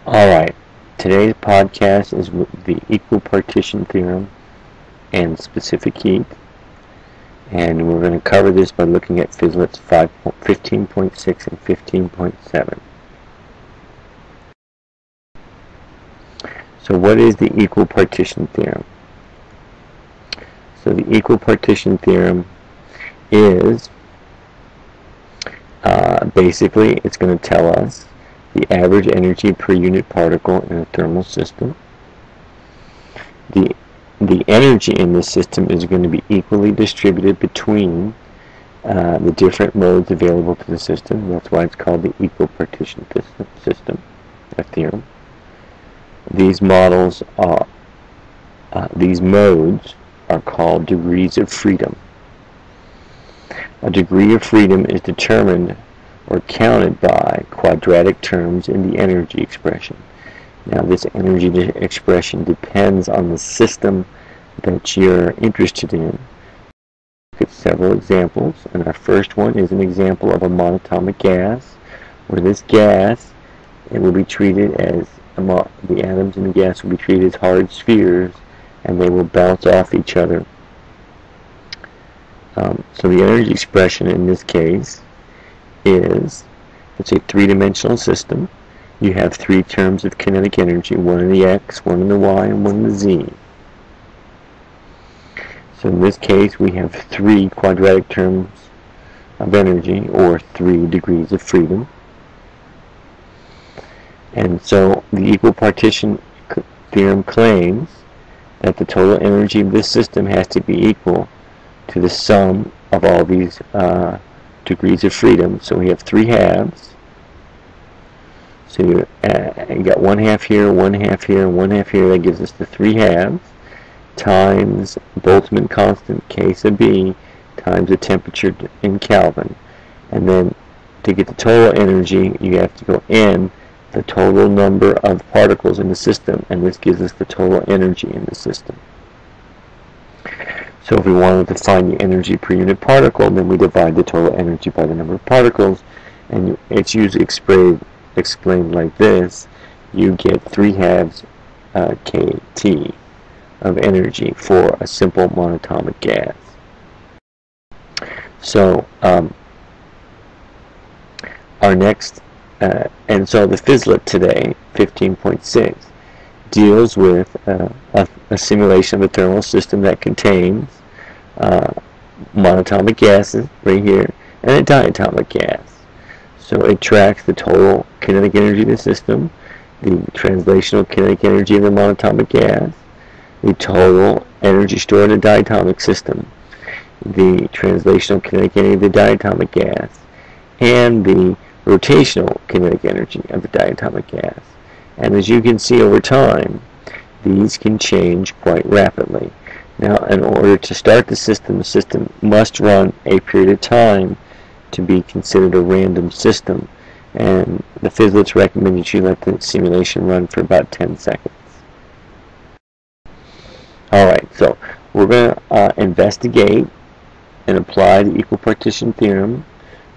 Alright, today's podcast is with the equipartition theorem and specific heat, and we're going to cover this by looking at PHYSLET's 15.6 and 15.7. So what is the equipartition theorem? So the equipartition theorem is basically it's going to tell us the average energy per unit particle in a thermal system. The energy in this system is going to be equally distributed between the different modes available to the system. That's why it's called the equipartition system, a theorem. These modes are called degrees of freedom. A degree of freedom is determined or counted by quadratic terms in the energy expression. Now, this energy expression depends on the system that you're interested in. Look at several examples, and our first one is an example of a monatomic gas, where this gas, it will be treated as the atoms in the gas will be treated as hard spheres, and they will bounce off each other. So the energy expression in this case is, it's a three-dimensional system. You have three terms of kinetic energy, one in the x, one in the y, and one in the z. So in this case, we have three quadratic terms of energy, or 3 degrees of freedom. And so the equipartition theorem claims that the total energy of this system has to be equal to the sum of all these degrees of freedom. So we have 3 halves. So you got 1 half here, 1 half here, and 1 half here. That gives us the 3 halves times Boltzmann constant K sub B times the temperature in Kelvin. And then to get the total energy, you have to go in the total number of particles in the system, and this gives us the total energy in the system. So if we wanted to find the energy per unit particle, then we divide the total energy by the number of particles, and it's usually explained like this. You get 3 halves kT of energy for a simple monatomic gas. So our next and so the PHYSLET today, 15.6, deals with a simulation of a thermal system that contains monatomic gases right here and a diatomic gas. So it tracks the total kinetic energy of the system, the translational kinetic energy of the monatomic gas, the total energy stored in the diatomic system, the translational kinetic energy of the diatomic gas, and the rotational kinetic energy of the diatomic gas. And as you can see over time, these can change quite rapidly. Now, in order to start the system must run a period of time to be considered a random system. And the PHYSLETs recommend that you let the simulation run for about 10 seconds. Alright, so we're going to investigate and apply the equipartition theorem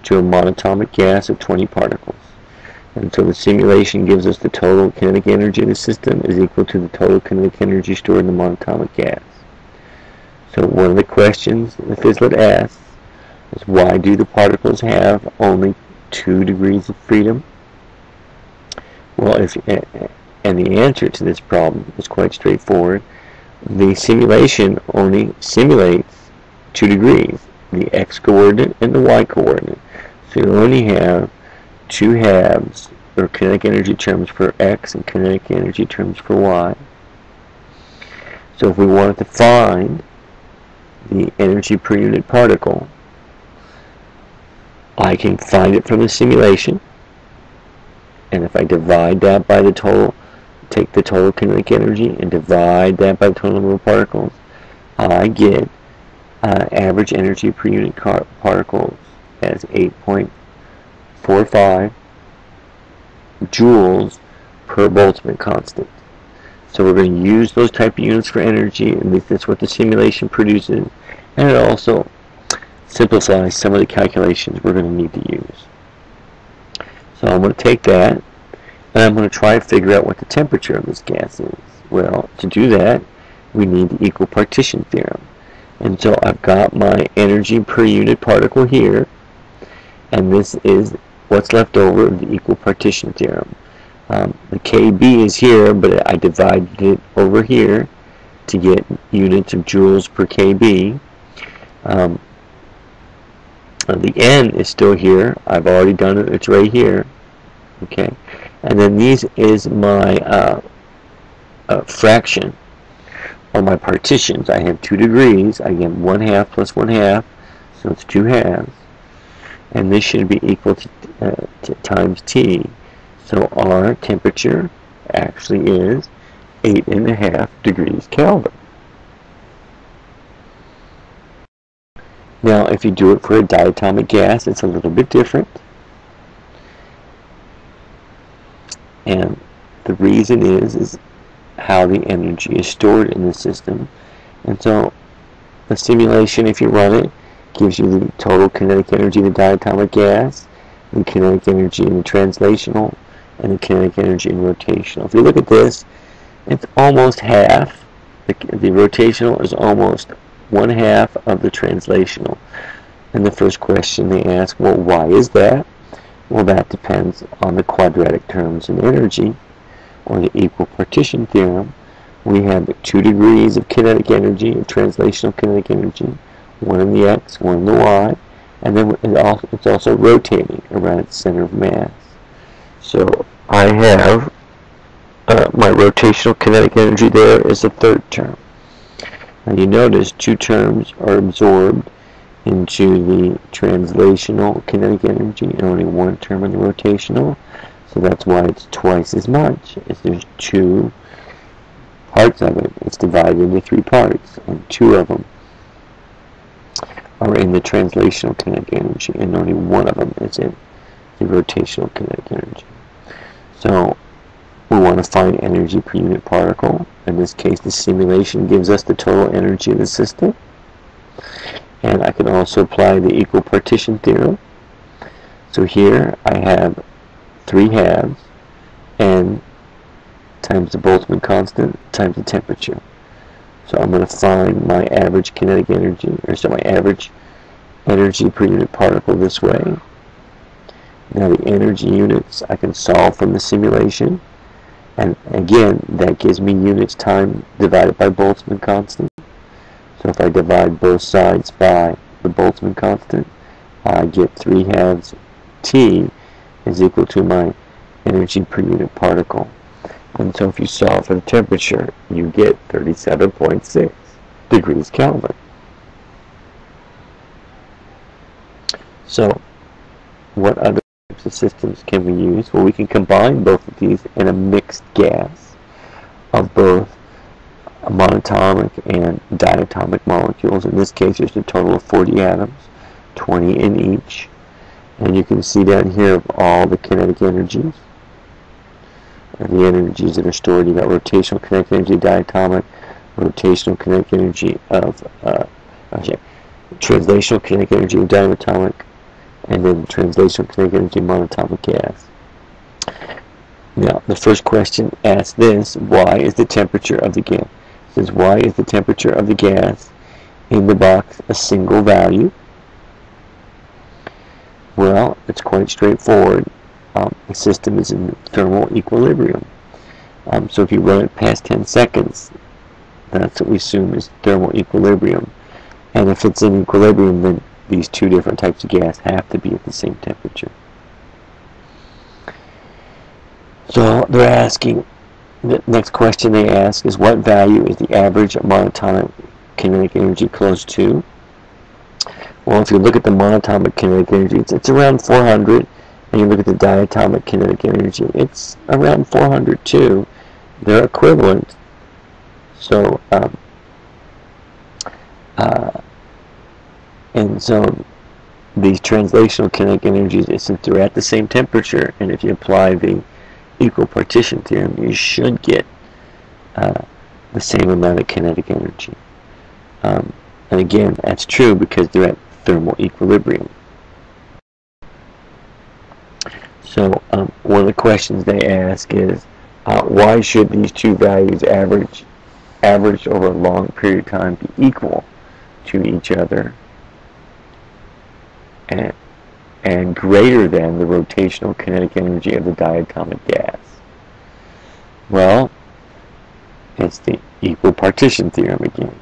to a monatomic gas of 20 particles. And so the simulation gives us the total kinetic energy of the system is equal to the total kinetic energy stored in the monatomic gas. So one of the questions the PHYSLET asks is, why do the particles have only 2 degrees of freedom? Well, and the answer to this problem is quite straightforward. The simulation only simulates 2 degrees, the x-coordinate and the y-coordinate. So you only have 2 halves, or kinetic energy terms for x and kinetic energy terms for y. So if we wanted to find the energy per unit particle, I can find it from the simulation, and if I divide that by the total, take the total kinetic energy and divide that by the total number of particles, I get average energy per unit particles as 8.45 joules per Boltzmann constant. So we're going to use those type of units for energy, and that's what the simulation produces, and it also simplifies some of the calculations we're going to need to use. So I'm going to take that And I'm going to try to figure out what the temperature of this gas is. Well, to do that, we need the equipartition theorem. And so I've got my energy per unit particle here, and this is what's left over of the equipartition theorem. The KB is here, but I divided it over here to get units of joules per KB. The N is still here. I've already done it. It's right here. Okay, and then these is my fraction, or my partitions. I have 2 degrees. I get 1/2 plus 1/2, so it's 2 halves. And this should be equal to times T. So our temperature actually is 8.5 degrees Kelvin. Now, if you do it for a diatomic gas, it's a little bit different. And the reason is how the energy is stored in the system. And so the simulation, if you run it, gives you the total kinetic energy of the diatomic gas, the kinetic energy in the translational, and the kinetic energy in rotational. If you look at this, it's almost half. The rotational is almost 1/2 of the translational. And the first question they ask, well, why is that? Well, that depends on the quadratic terms in energy, or the equipartition theorem. We have 2 degrees of kinetic energy, of translational kinetic energy, 1 in the x, 1 in the y, and then it's also rotating around its center of mass. So I have my rotational kinetic energy there is the third term. Now you notice 2 terms are absorbed into the translational kinetic energy and only 1 term in the rotational. So that's why it's twice as much. If there's 2 parts of it, it's divided into 3 parts, and 2 of them are in the translational kinetic energy, and only 1 of them is in the rotational kinetic energy. So we want to find energy per unit particle. In this case, the simulation gives us the total energy of the system. And I can also apply the equipartition theorem. So here I have 3 halves, N times the Boltzmann constant times the temperature. So I'm going to find my average kinetic energy, or so my average energy per unit particle this way. Now the energy units I can solve from the simulation, and again that gives me units time divided by Boltzmann constant. So if I divide both sides by the Boltzmann constant, I get 3 halves T is equal to my energy per unit particle. And so if you solve for the temperature, you get 37.6 degrees Kelvin. So what other types of systems can we use? Well, we can combine both of these in a mixed gas of both monatomic and diatomic molecules. In this case, there's a total of 40 atoms, 20 in each. And you can see down here all the kinetic energies, and the energies that are stored. You got rotational kinetic energy diatomic, rotational kinetic energy of translational kinetic energy of diatomic, and then translational kinetic energy of monatomic gas. Now, the first question asks this: why is the temperature of the gas? It says, why is the temperature of the gas in the box a single value? Well, it's quite straightforward. The system is in thermal equilibrium. So if you run it past 10 seconds, that's what we assume is thermal equilibrium. And if it's in equilibrium, then these 2 different types of gas have to be at the same temperature. So they're asking, the next question they ask is, what value is the average monatomic kinetic energy close to? Well, if you look at the monatomic kinetic energy, it's around 400, and you look at the diatomic kinetic energy, it's around 400 too. They're equivalent. So, and so these translational kinetic energies, since they're at the same temperature, and if you apply the equipartition theorem, you should get the same amount of kinetic energy. And again, that's true because they're at thermal equilibrium. So one of the questions they ask is, why should these two values averaged over a long period of time be equal to each other and greater than the rotational kinetic energy of the diatomic gas? Well, it's the equipartition theorem again.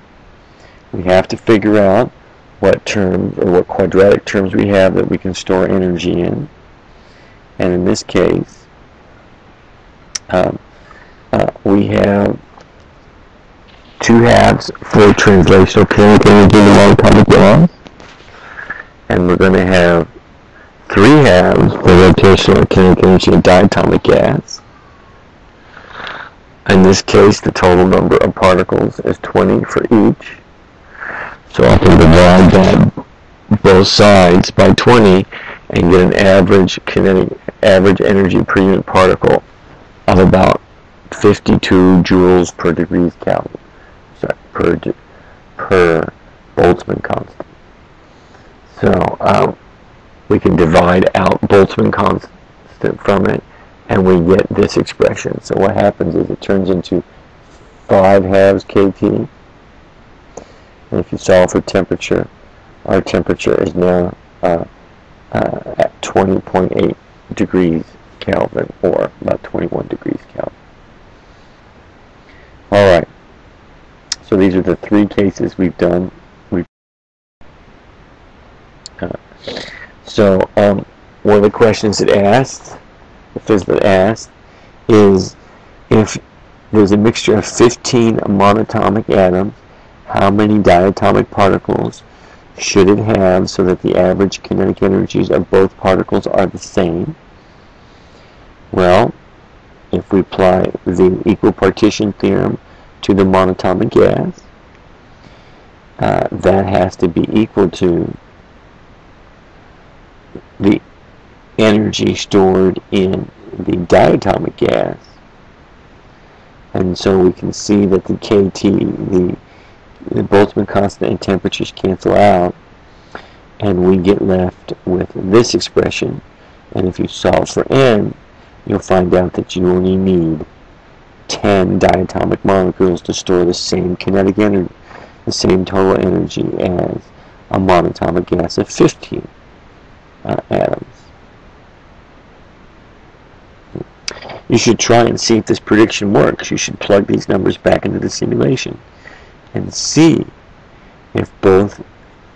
We have to figure out what terms or what quadratic terms we have that we can store energy in. And in this case, we have 2/2 for translational kinetic energy in the monatomic gas, and we're going to have 3/2 for rotational kinetic energy in diatomic gas. In this case, the total number of particles is 20 for each. So I can divide that both sides by 20 and get an average energy per unit particle of about 52 joules per degrees Kelvin. Sorry, per Boltzmann constant. So we can divide out Boltzmann constant from it, and we get this expression. So what happens is it turns into 5/2 kT. And if you solve for temperature, our temperature is now at 20.8 degrees Kelvin, or about 21 degrees Kelvin. Alright, so these are the three cases we've done. One of the questions it asked, the PHYSLET asked, is if there's a mixture of 15 monatomic atoms, how many diatomic particles should it have so that the average kinetic energies of both particles are the same? Well, if we apply the equipartition theorem to the monatomic gas, that has to be equal to the energy stored in the diatomic gas. And so we can see that the kT, the Boltzmann constant and temperatures cancel out, and we get left with this expression. And if you solve for n, you'll find out that you only need 10 diatomic molecules to store the same kinetic energy, the same total energy as a monatomic gas of 15 atoms. You should try and see if this prediction works. You should plug these numbers back into the simulation and see if both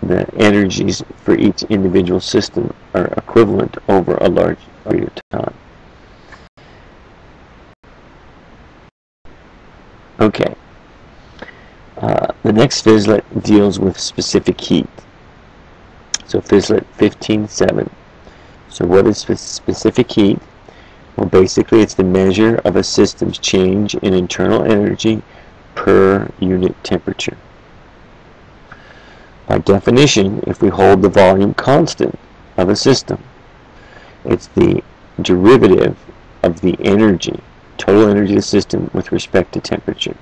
the energies for each individual system are equivalent over a large period of time. Okay. The next PHYSLET deals with specific heat. So PHYSLET 15.7. So what is specific heat? Well, basically it's the measure of a system's change in internal energy per unit temperature. By definition, if we hold the volume constant of a system, it's the derivative of the energy, total energy of the system with respect to temperature.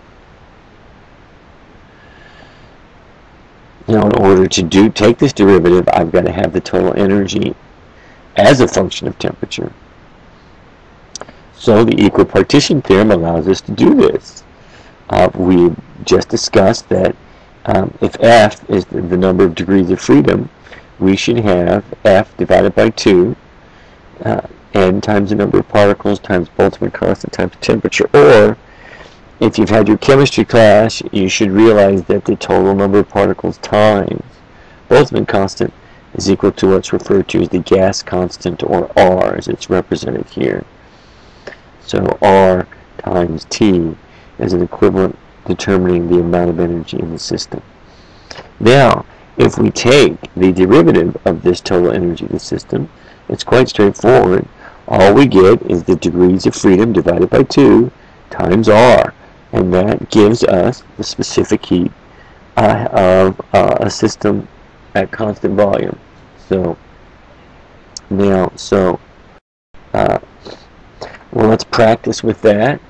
Now, in order to take this derivative, I've got to have the total energy as a function of temperature. So the equipartition theorem allows us to do this. We just discussed that if F is the number of degrees of freedom, we should have F divided by 2, n times the number of particles times Boltzmann constant times temperature. Or, if you've had your chemistry class, you should realize that the total number of particles times Boltzmann constant is equal to what's referred to as the gas constant, or R, as it's represented here. So R times T is an equivalent determining the amount of energy in the system. Now, if we take the derivative of this total energy of the system, it's quite straightforward. All we get is the degrees of freedom divided by 2 times R, and that gives us the specific heat of a system at constant volume. So now, well, let's practice with that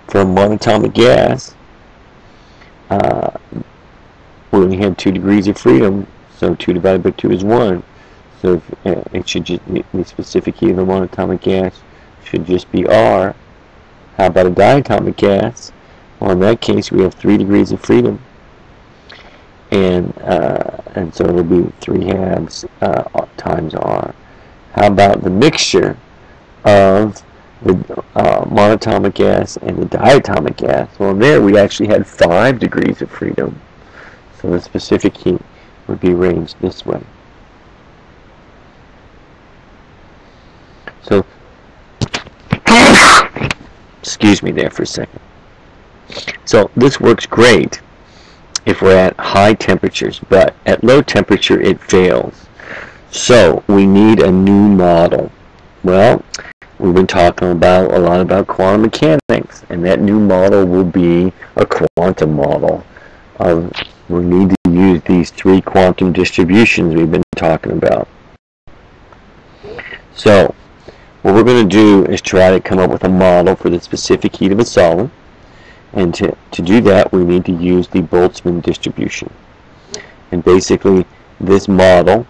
for a monatomic gas. We only had 2 degrees of freedom, so 2 divided by 2 is 1. So if, it should just, the specific heat of a monatomic gas should just be R. How about a diatomic gas? Well, in that case, we have 3 degrees of freedom, and so it'll be 3/2 times R. How about the mixture of the monatomic gas and the diatomic gas? Well, there we actually had 5 degrees of freedom, so the specific heat would be arranged this way. So, excuse me there for a second. So this works great if we're at high temperatures, but at low temperature it fails. So we need a new model. Well, we've been talking a lot about quantum mechanics, and that new model will be a quantum model. We need to use these 3 quantum distributions we've been talking about. So what we're going to do is try to come up with a model for the specific heat of a solid. And to do that, we need to use the Boltzmann distribution. And basically, this model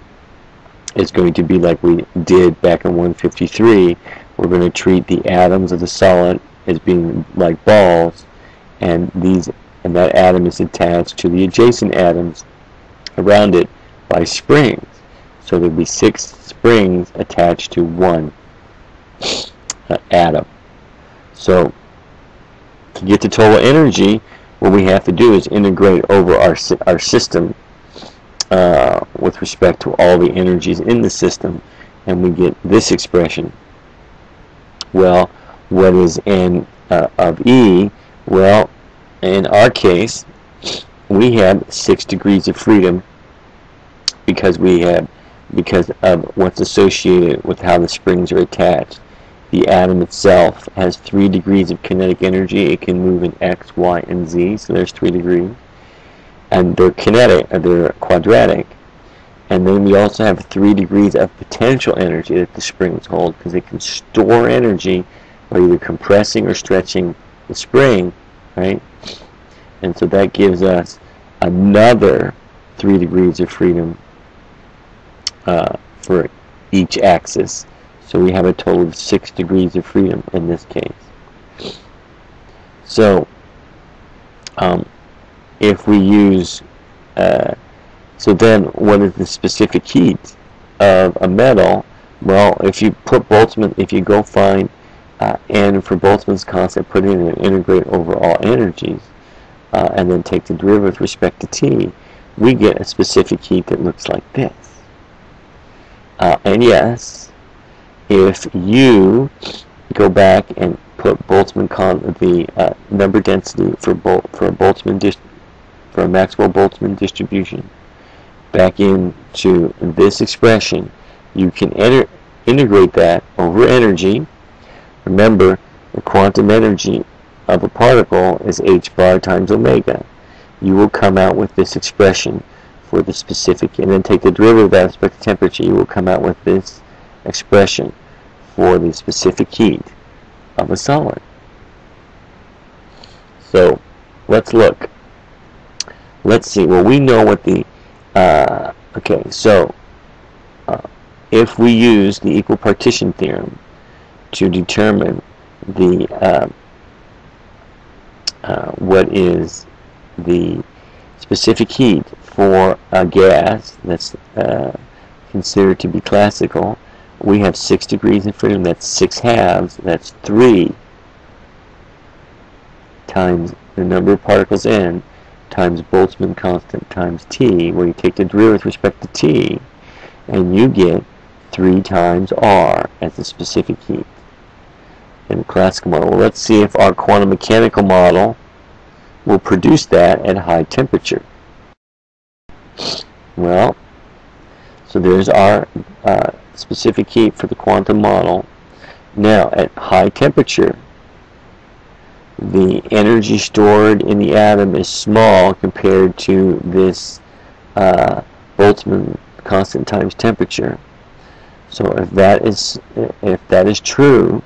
is going to be like we did back in 153. We're going to treat the atoms of the solid as being like balls, and that atom is attached to the adjacent atoms around it by springs. So there'll be 6 springs attached to one atom. So to get the total energy, what we have to do is integrate over our system with respect to all the energies in the system, and we get this expression. Well, what is N of E? Well, in our case, we have 6 degrees of freedom because of what's associated with how the springs are attached. The atom itself has 3 degrees of kinetic energy. It can move in X, Y, and Z, so there's 3 degrees. And they're quadratic. And then we also have 3 degrees of potential energy that the springs hold, because they can store energy by either compressing or stretching the spring, right? And so that gives us another 3 degrees of freedom for each axis. So we have a total of 6 degrees of freedom in this case. So if we use, so then what is the specific heat of a metal? Well, if you put Boltzmann, if you go find N for Boltzmann's constant, put in and integrate over all energies, and then take the derivative with respect to T, we get a specific heat that looks like this. And yes, if you go back and put Boltzmann the number density for a Maxwell-Boltzmann distribution back into this expression, you can integrate that over energy. Remember, the quantum energy of a particle is h bar times omega. You will come out with this expression for the specific, and then take the derivative of that with respect to temperature. You will come out with this expression for the specific heat of a solid. So let's look. Let's see. Well, we know what the okay. So if we use the equipartition theorem to determine the what is the specific heat for a gas that's considered to be classical, we have 6 degrees of freedom. That's 6/2. That's 3 times the number of particles N times Boltzmann constant times T, where you take the derivative with respect to T, and you get 3 times R as the specific heat in the classical model. Well, let's see if our quantum mechanical model will produce that at high temperature. Well, so there's our specific heat for the quantum model. Now, at high temperature, the energy stored in the atom is small compared to this Boltzmann constant times temperature. So if that is true,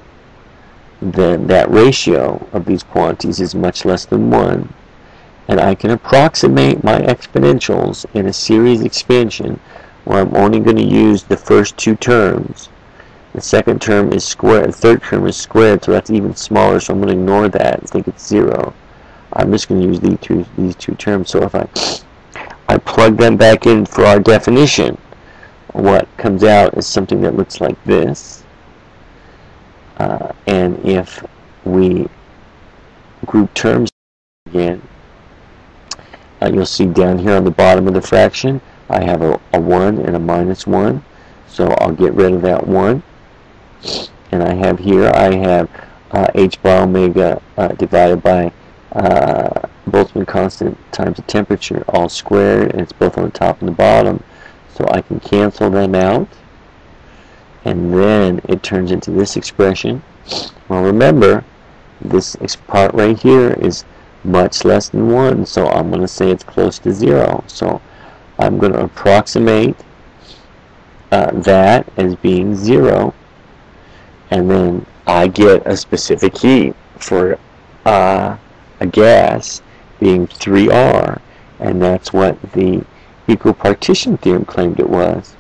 then that ratio of these quantities is much less than 1, and I can approximate my exponentials in a series expansion Well, I'm only going to use the first two terms. The second term is squared, the third term is squared, so that's even smaller, so I'm going to ignore that and think it's 0. I'm just going to use these two terms. So if I plug them back in for our definition, what comes out is something that looks like this. And if we group terms again, you'll see down here on the bottom of the fraction, I have a 1 and a minus 1. So I'll get rid of that 1. And I have h bar omega divided by Boltzmann constant times the temperature, all squared, and it's both on the top and the bottom. So I can cancel them out. And then it turns into this expression. Well, remember, this part right here is much less than 1, so I'm going to say it's close to 0. So I'm going to approximate that as being 0. And then I get a specific heat for a gas being 3R. And that's what the equipartition theorem claimed it was.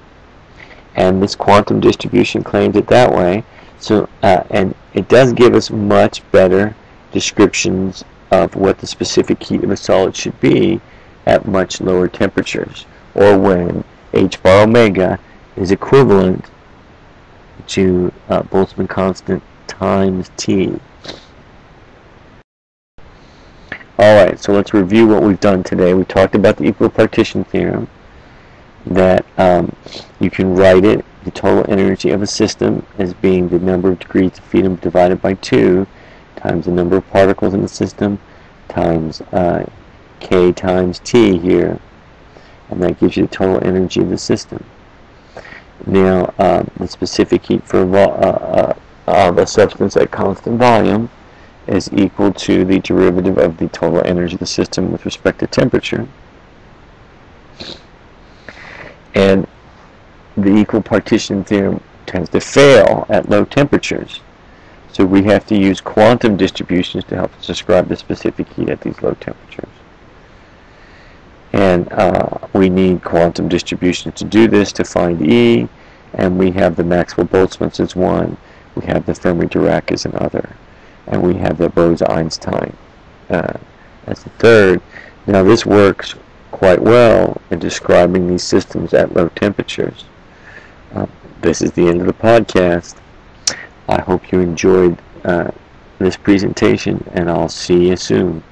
And this quantum distribution claims it that way. So, and it does give us much better descriptions of what the specific heat of a solid should be at much lower temperatures, or when h bar omega is equivalent to Boltzmann constant times T. Alright, so let's review what we've done today. We talked about the equipartition theorem, that you can write it, the total energy of a system, as being the number of degrees of freedom divided by 2 times the number of particles in the system times K times T here, and that gives you the total energy of the system. Now, the specific heat for of a substance at constant volume is equal to the derivative of the total energy of the system with respect to temperature. And the equipartition theorem tends to fail at low temperatures. So we have to use quantum distributions to help us describe the specific heat at these low temperatures. And we need quantum distributions to do this, to find E, and we have the Maxwell-Boltzmann as one, we have the Fermi-Dirac as another, and we have the Bose-Einstein as the third. Now this works quite well in describing these systems at low temperatures. This is the end of the podcast. I hope you enjoyed this presentation, and I'll see you soon.